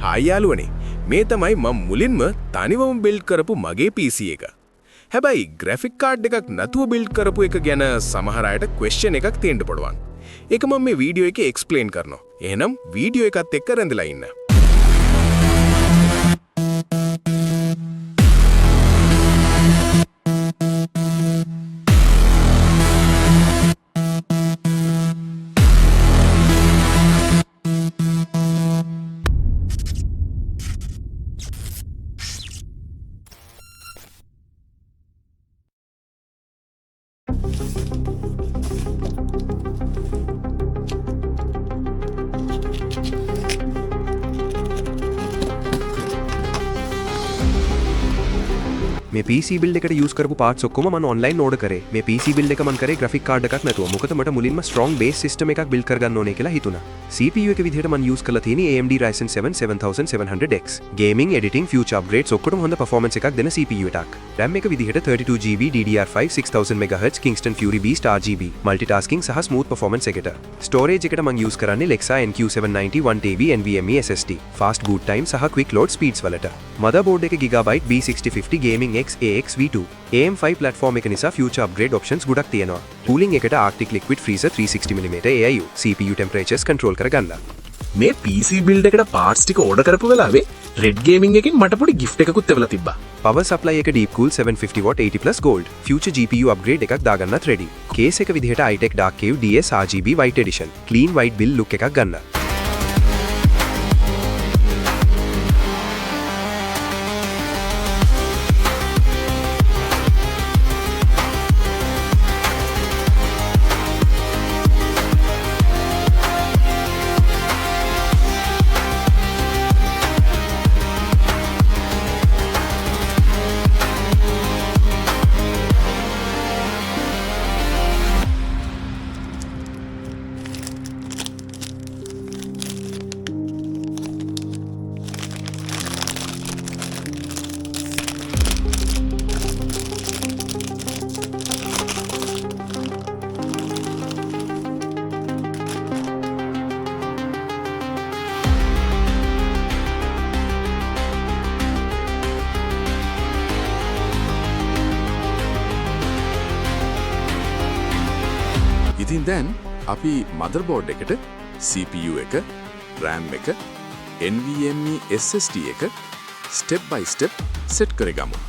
Hi යාළුවනේ මේ තමයි මම මුලින්ම තනිවම බිල්ඩ් කරපු මගේ PC එක. හැබැයි ග්‍රැෆික් කාඩ් එකක් නැතුව බිල්ඩ් කරපු එක ගැන සමහර අයට ක්වෙස්චන් එකක් තියෙන්න පුළුවන්. ඒක මම මේ වීඩියෝ එකේ එක්ස්ප්ලেইন කරනවා. එහෙනම් වීඩියෝ එකත් එක්ක රැඳිලා ඉන්න. මේ PC build එකට use කරපු parts ඔක්කොම මම online order කරේ. මේ PC build එක මම කරේ graphic card එකක් නැතුව. මොකද මට මුලින්ම strong base system එකක් build කරගන්න ඕනේ කියලා හිතුණා. CPU එක විදිහට මම use කරලා තියෙන්නේ AMD Ryzen 7 7700X. Gaming, editing, future upgrades ඔක්කොටම හොඳ performance එකක් දෙන CPU එකක්. RAM එක විදිහට 32GB DDR5 6000 MHz Kingston Fury Beast RGB. Multitasking සහ smooth performance එකට. Storage එකට මම use කරන්නේ Lexa NQ790 1TB NVMe SSD. Fast boot time සහ quick load speeds වලට. Motherboard එක Gigabyte B6050 Gaming AX V2 AM5 platform එක නිසා future upgrade options ගොඩක් තියෙනවා. Cooling එකට Arctic Liquid Freezer 360mm AIU CPU temperatures control කරගන්න. මේ PC build එකට parts ටික order කරපු වෙලාවේ Red Gaming එකෙන් මට පොඩි gift එකකුත් එවලා තිබ්බා. Power supply එක Deepcool 750W 80+ gold. Future GPU upgrade එකක් දාගන්නත් ready. Case එක විදිහට iTech Dark Cave DS RGB white edition. Clean white bill look එකක් ගන්න. ඉතින් දැන් අපි මදර්බෝඩ් එකට CPU එක, RAM එක, NVMe SSD එක step by step set කරගමු.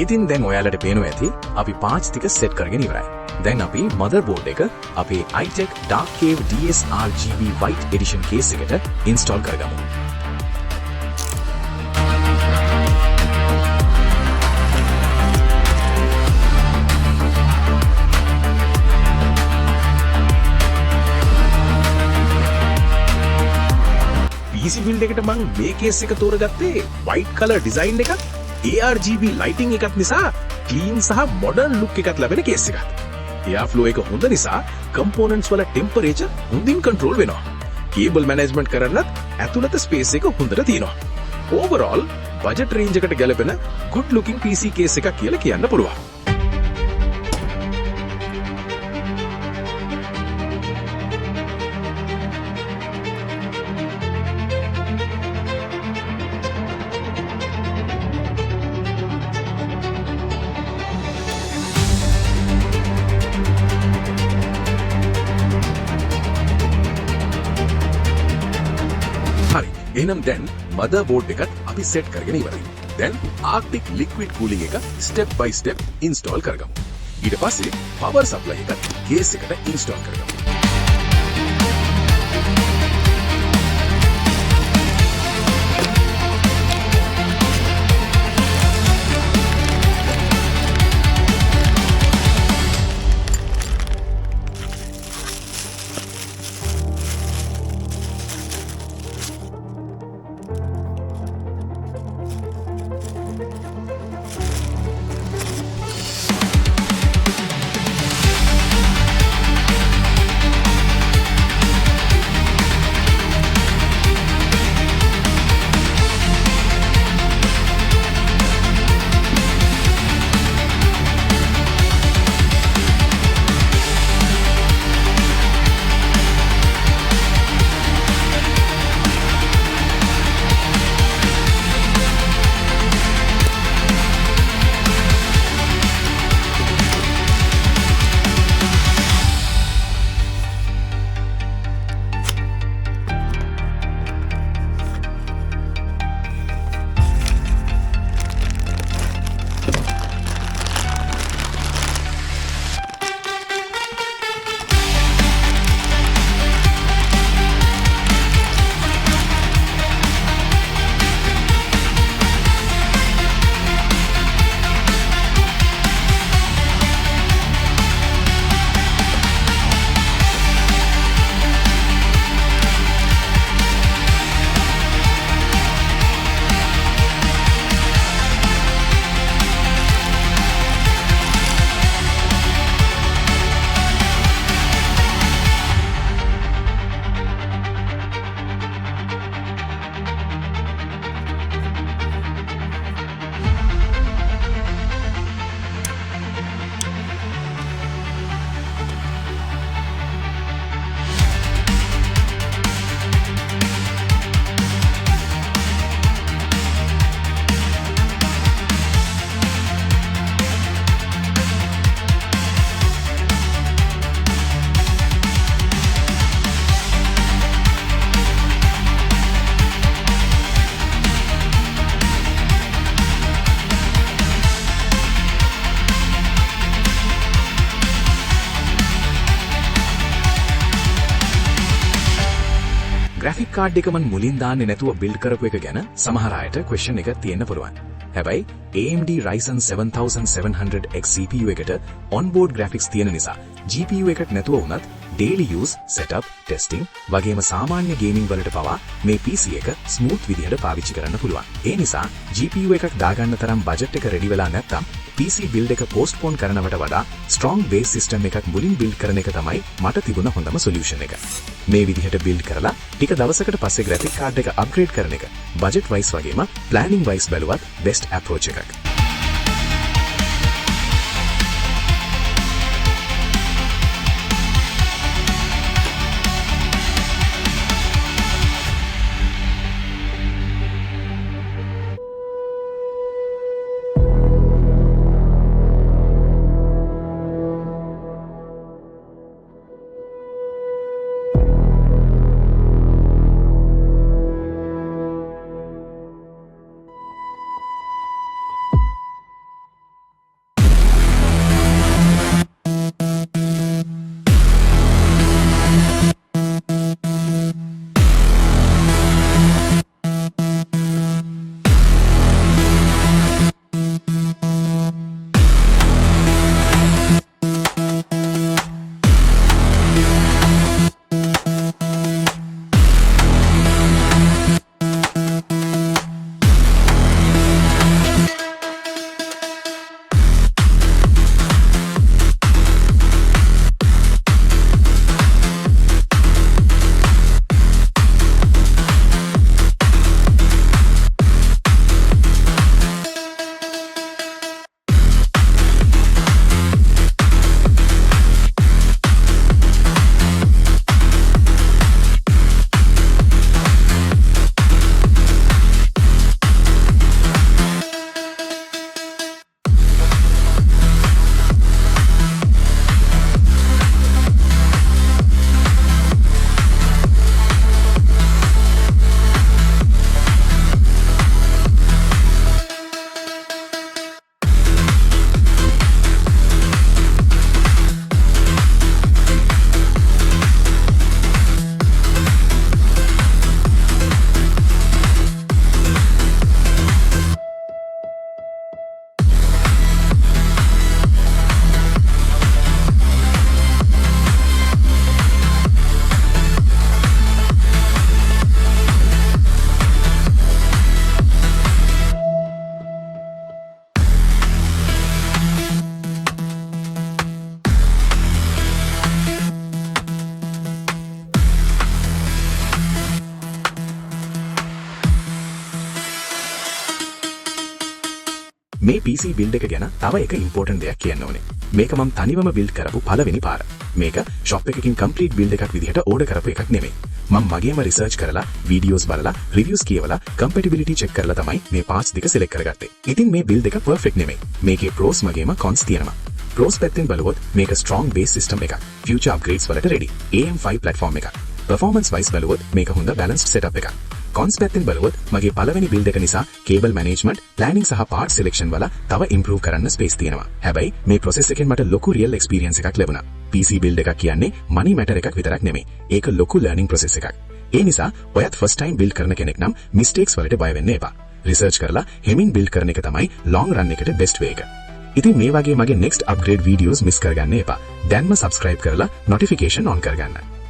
ඉතින් දැන් ඔයාලට පේනවා ඇති අපි පාර්ට්ස් ටික සෙට් කරගෙන ඉවරයි. දැන් අපි මදර්බෝඩ් එක අපේ iTech Dark Cave DSRGB White Edition case එකට install කරගමු. PC build එකට මම මේ case එක තෝරගත්තේ white color design එකත් ARGB lighting එකත් නිසා clean සහ modern look එකක් ලැබෙන case එකක්. airflow එක හොඳ නිසා components වල temperature හොඳින් control වෙනවා. cable management කරන්නත් ඇතුළත space එක හොඳට තියෙනවා. overall budget range එකට ගැලපෙන good looking PC case එකක් කියලා කියන්න පුළුවන්. හරි එහෙනම් දැන් මදර්බෝඩ් එකත් අපි සෙට් කරගෙන ඉවරයි. දැන් Arctic liquid cooling එක step by step install කරගමු. ඊට පස්සේ power supply එකත් case එකට install කරගමු. graphic card එක මන් මුලින් දාන්නේ නැතුව build කරපු එක ගැන සමහර අයට question එක තියෙන්න පුළුවන්. හැබැයි AMD Ryzen 7700X CPU එකට onboard graphics තියෙන නිසා GPU එකට නැතුව වුණත් daily use, setup, testing වගේම සාමාන්‍ය gaming වලට පවා මේ PC එක smooth විදිහට පාවිච්චි කරන්න පුළුවන්. ඒ නිසා GPU එකක් දාගන්න තරම් budget එක ready වෙලා නැත්නම් PC build එක postpone කරනවට වඩා strong base system එකක් මුලින් build කරන එක තමයි මට තිබුණ හොඳම solution එක. මේ විදිහට build කරලා ටික දවසකට පස්සේ graphic card එක upgrade කරන එක budget wise වගේම planning wise බැලුවත් best approach එකක්. PC බිල්ඩ් එක ගැන තව එක ඉම්පෝටන්ට් දෙයක් කියන්න ඕනේ. මේක මම තනිවම බිල්ඩ් කරපු පළවෙනි පාර. මේක ෂොප් එකකින් කම්ප්ලීට් බිල්ඩ් එකක් විදිහට ඕඩර් කරපු එකක් නෙමෙයි. මම මගේම රිසර්ච් කරලා, වීඩියෝස් බලලා, රිවිව්ස් කියවලා, කම්පැටිබිලිටි චෙක් කරලා තමයි මේ පාර්ට්ස් දෙක සිලෙක්ට් කරගත්තේ. ඉතින් මේ බිල්ඩ් එක පර්ෆෙක්ට් නෙමෙයි. මේකේ ප්‍රෝස් මගේම කොන්ස් තියෙනවා. ප්‍රෝස් පැත්තෙන් බලුවොත් මේක ස්ට්‍රෝං බේස් සිස්ටම් එකක්. ෆියුචර් අප්ග්‍රේඩ්ස් වලට රෙඩි. AM5 ප්ලැට්ෆෝම් එකක්. පර්ෆෝමන්ස් වයිස් බලුවොත් මේක හොඳ බැලන්ස්ඩ් සෙටප් එකක්. කොන්ස් පැත්තෙන් බලුවොත් මගේ පළවෙනි බිල්ඩ් එක නිසා කේබල් මැනේජ්මන්ට්, ප්ලෑනින් සහ පාර්ට් සිලෙක්ෂන් වල තව ඉම්ප්‍රූව් කරන්න ස්පේස් තියෙනවා. හැබැයි මේ ප්‍රොසෙස් එකෙන් මට ලොකු රියල් එක්ස්පීරියන්ස් එකක් ලැබුණා. PC බිල්ඩ් එකක් කියන්නේ මනි මැටර් එකක් විතරක් නෙමෙයි. ඒක ලොකු ලර්නින් ප්‍රොසෙස් එකක්. ඒ නිසා ඔයත් ෆස්ට් ටයිම් බිල්ඩ් කරන කෙනෙක් නම් මිස්ටේක්ස් වලට බය වෙන්න එපා. රිසර්ච් කරලා හෙමින් බිල්ඩ් කරන එක තමයි ලොංග් රන් එකට බෙස්ට් වේ එක. ඉතින් මේ වගේ මගේ next upgrade videos මිස් කරගන්න එපා. දැන්ම subscribe කරලා notification on කරගන්න.